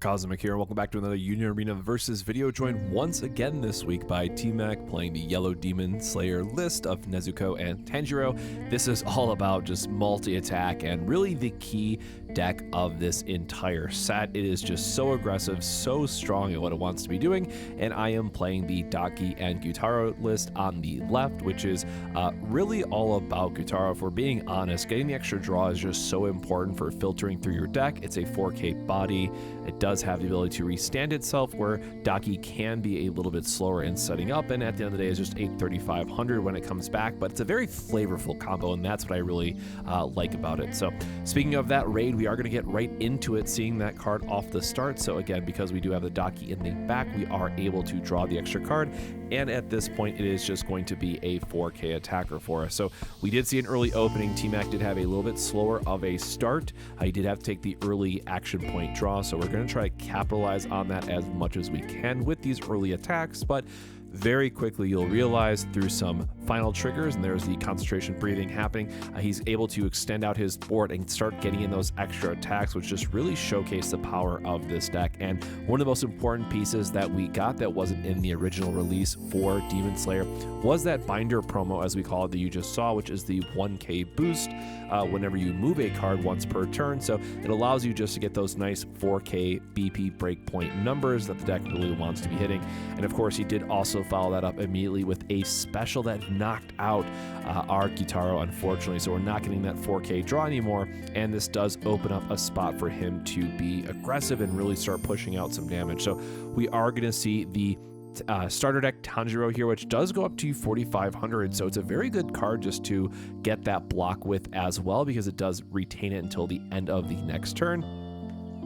Cosmic here, and welcome back to another Union Arena versus video, joined once again this week by TMAC playing the Yellow Demon Slayer list of Nezuko and Tanjiro. This is all about just multi-attack and really the key deck of this entire set. It is just so aggressive, so strong at what it wants to be doing, and I am playing the Daki and Gyutaro list on the left, which is really all about Gyutaro. If we're being honest, getting the extra draw is just so important for filtering through your deck. It's a 4K body. It does have the ability to restand itself, where Daki can be a little bit slower in setting up, and at the end of the day is just 8,3500 when it comes back, but it's a very flavorful combo, and that's what I really like about it. So speaking of that raid, we are going to get right into it, seeing that card off the start. So again, because we do have the Daki in the back, we are able to draw the extra card, and at this point it is just going to be a 4K attacker for us. So we did see an early opening. TMAC did have a little bit slower of a start. He did have to take the early action point draw, so we're going to try to capitalize on that as much as we can with these early attacks, but very quickly you'll realize through some final triggers, and there's the concentration breathing happening, he's able to extend out his board and start getting in those extra attacks, which just really showcase the power of this deck. And one of the most important pieces that we got that wasn't in the original release for Demon Slayer was that binder promo, as we call it, that you just saw, which is the 1K boost whenever you move a card once per turn. So it allows you just to get those nice 4K BP breakpoint numbers that the deck really wants to be hitting. And of course, he did also follow that up immediately with a special that knocked out our Gyutaro, unfortunately. So we're not getting that 4K draw anymore, and this does open up a spot for him to be aggressive and really start pushing out some damage. So we are going to see the starter deck Tanjiro here, which does go up to 4,500, so it's a very good card just to get that block with as well, because it does retain it until the end of the next turn.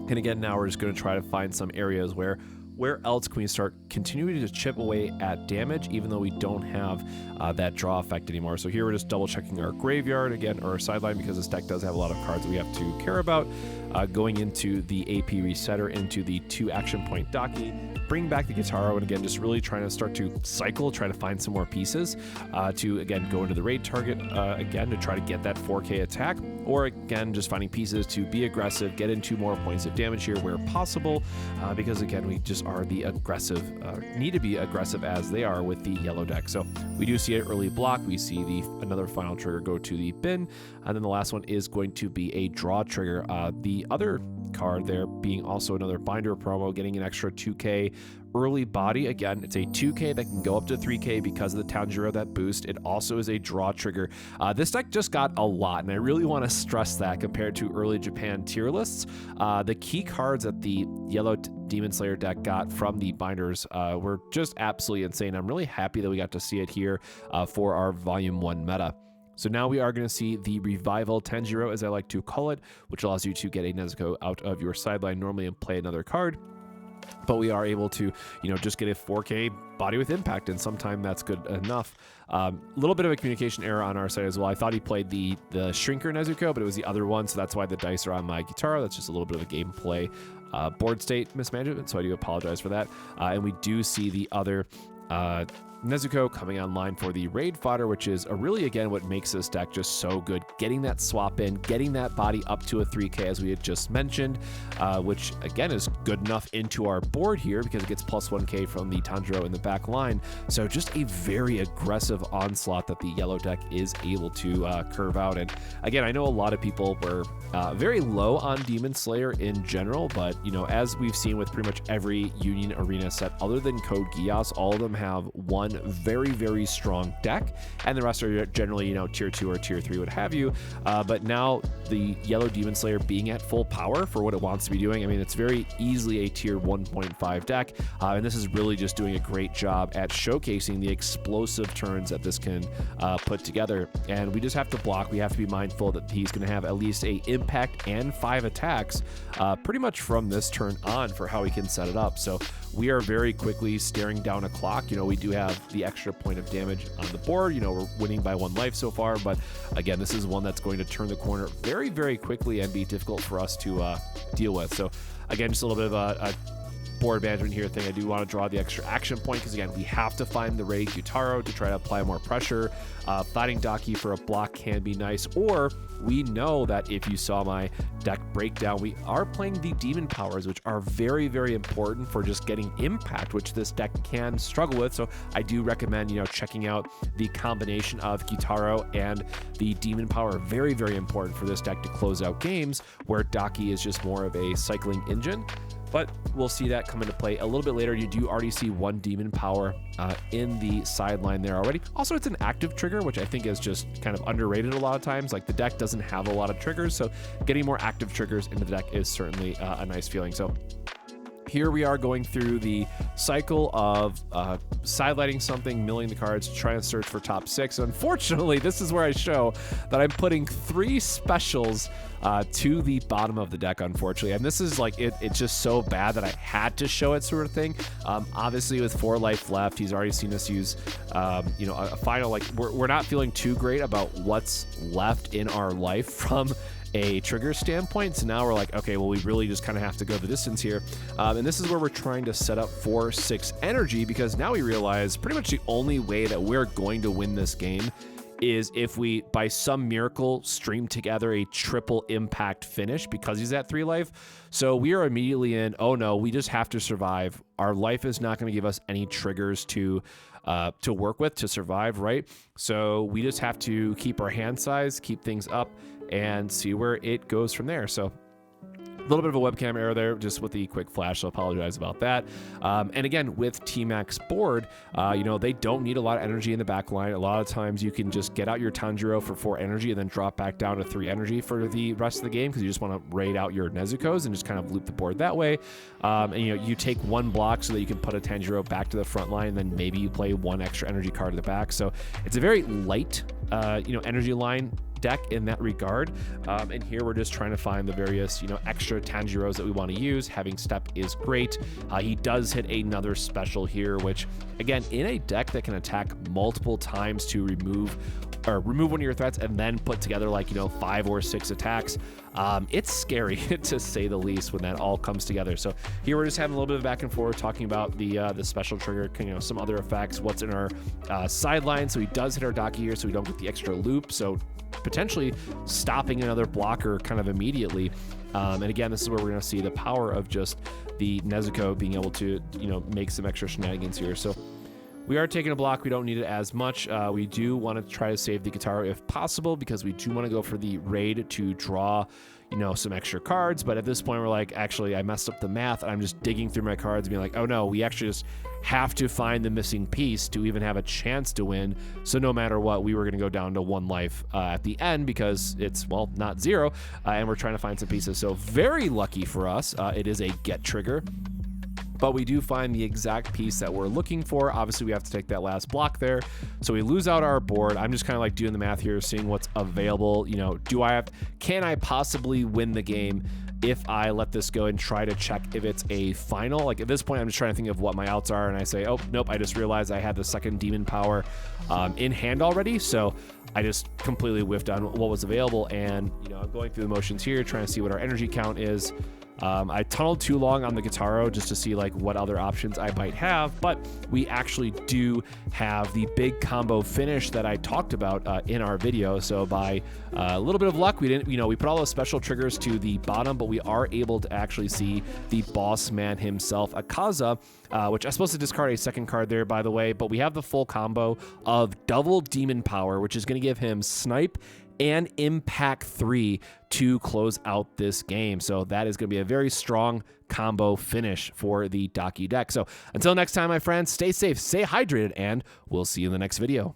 And again, now we're just going to try to find some areas where else can we start continuing to chip away at damage, even though we don't have that draw effect anymore. So here we're just double checking our graveyard again, or our sideline, because this deck does have a lot of cards that we have to care about. Going into the AP resetter, into the 2 action point Daki, bring back the Gyutaro, and again just really trying to start to cycle, try to find some more pieces to again go into the raid target again to try to get that 4K attack, or again just finding pieces to be aggressive, get into more points of damage here where possible, because again we just are the aggressive, need to be aggressive as they are with the yellow deck. So we do see an early block, we see another final trigger go to the bin, and then the last one is going to be a draw trigger. The other card there being also another binder promo, getting an extra 2K early body. Again, it's a 2K that can go up to 3K because of the Tanjiro, that boost. It also is a draw trigger. This deck just got a lot, and I really want to stress that compared to early Japan tier lists. The key cards that the Yellow Demon Slayer deck got from the binders were just absolutely insane. I'm really happy that we got to see it here for our Volume 1 meta. So now we are going to see the Revival Tanjiro, as I like to call it, which allows you to get a Nezuko out of your sideline normally and play another card. But we are able to, just get a 4K body with impact, and sometimes that's good enough. A little bit of a communication error on our side as well. I thought he played the Shrinker Nezuko, but it was the other one, so that's why the dice are on my Gyutaro. That's just a little bit of a gameplay board state mismanagement, so I do apologize for that. And we do see the other Nezuko coming online for the raid fodder, which is really again what makes this deck just so good, getting that swap in, getting that body up to a 3K as we had just mentioned, which again is good enough into our board here because it gets plus 1K from the Tanjiro in the back line. So just a very aggressive onslaught that the yellow deck is able to curve out. And again, I know a lot of people were very low on Demon Slayer in general, but as we've seen with pretty much every Union Arena set other than Code Geass, all of them have one very, very strong deck, and the rest are generally, tier 2 or tier 3, what have you. But now the Yellow Demon Slayer being at full power for what it wants to be doing, I mean, it's very easily a tier 1.5 deck, and this is really just doing a great job at showcasing the explosive turns that this can put together. And we just have to block. We have to be mindful that he's going to have at least a impact and 5 attacks pretty much from this turn on for how he can set it up. So we are very quickly staring down a clock. We do have the extra point of damage on the board. We're winning by 1 life so far, but again, this is one that's going to turn the corner very, very quickly and be difficult for us to deal with. So again, just a little bit of a board management here thing, I do want to draw the extra action point because, again, we have to find the Ray Gyutaro to try to apply more pressure. Finding Daki for a block can be nice, or we know that if you saw my deck breakdown, we are playing the demon powers, which are very, very important for just getting impact, which this deck can struggle with. So I do recommend, you know, checking out the combination of Gyutaro and the demon power. Very, very important for this deck to close out games where Daki is just more of a cycling engine. But we'll see that come into play a little bit later. You do already see one demon power in the sideline there already. Also, it's an active trigger, which I think is just kind of underrated a lot of times. Like, the deck doesn't have a lot of triggers, so getting more active triggers into the deck is certainly a nice feeling. So here we are going through the cycle of sidelighting something, milling the cards, trying to search for top 6. Unfortunately, this is where I show that I'm putting 3 specials to the bottom of the deck, unfortunately. And this is like, it's just so bad that I had to show it, sort of thing. Obviously, with 4 life left, he's already seen us use, you know, a final, like, we're not feeling too great about what's left in our life from a trigger standpoint. So now we're like, okay, well, we really just kind of have to go the distance here. And this is where we're trying to set up 4-6 energy, because now we realize pretty much the only way that we're going to win this game is if we, by some miracle, stream together a triple impact finish, because he's at 3 life. So we are immediately in, oh no, we just have to survive. Our life is not going to give us any triggers to work with to survive, right? So we just have to keep our hand size, keep things up, and see where it goes from there. So a little bit of a webcam error there, just with the quick flash, so I apologize about that. And again, with TMAC's board, you know, they don't need a lot of energy in the back line. A lot of times you can just get out your Tanjiro for 4 energy and then drop back down to 3 energy for the rest of the game, because you just want to raid out your Nezukos and just kind of loop the board that way. And, you know, you take 1 block so that you can put a Tanjiro back to the front line, and then maybe you play 1 extra energy card to the back. So it's a very light, you know, energy line deck in that regard. And here we're just trying to find the various, you know, extra Tanjiros that we want to use. Having step is great. He does hit another special here, which, again, in a deck that can attack multiple times to remove one of your threats and then put together, like, you know, 5 or 6 attacks, it's scary to say the least when that all comes together. So here we're just having a little bit of back and forth, talking about the special trigger, you know, some other effects, what's in our sideline. So he does hit our Daki here, so we don't get the extra loop, so potentially stopping another blocker kind of immediately. And again, this is where we're going to see the power of just the Nezuko being able to, you know, make some extra shenanigans here. So we are taking a block. We don't need it as much. We do want to try to save the Gyutaro if possible, because we do want to go for the raid to draw, you know, some extra cards. But at this point, we're like, actually, I messed up the math. I'm just digging through my cards and being like, oh no, we actually just have to find the missing piece to even have a chance to win. So no matter what, we were going to go down to 1 life at the end, because it's, well, not 0. And we're trying to find some pieces. So very lucky for us, it is a get trigger. But we do find the exact piece that we're looking for. Obviously, we have to take that last block there. So we lose out our board. I'm just kind of like doing the math here, seeing what's available. You know, can I possibly win the game if I let this go and try to check if it's a final? Like, at this point, I'm just trying to think of what my outs are, and I say, oh, nope, I just realized I had the second demon power in hand already. So I just completely whiffed on what was available. And, you know, I'm going through the motions here, trying to see what our energy count is. I tunneled too long on the Gyutaro just to see like what other options I might have, but we actually do have the big combo finish that I talked about in our video. So by a little bit of luck, we didn't, you know, we put all those special triggers to the bottom, but we are able to actually see the boss man himself, Akaza, which I'm supposed to discard a second card there, by the way, but we have the full combo of double demon power, which is going to give him snipe and impact 3 to close out this game. So that is going to be a very strong combo finish for the Daki deck. So until next time, my friends, stay safe, stay hydrated, and we'll see you in the next video.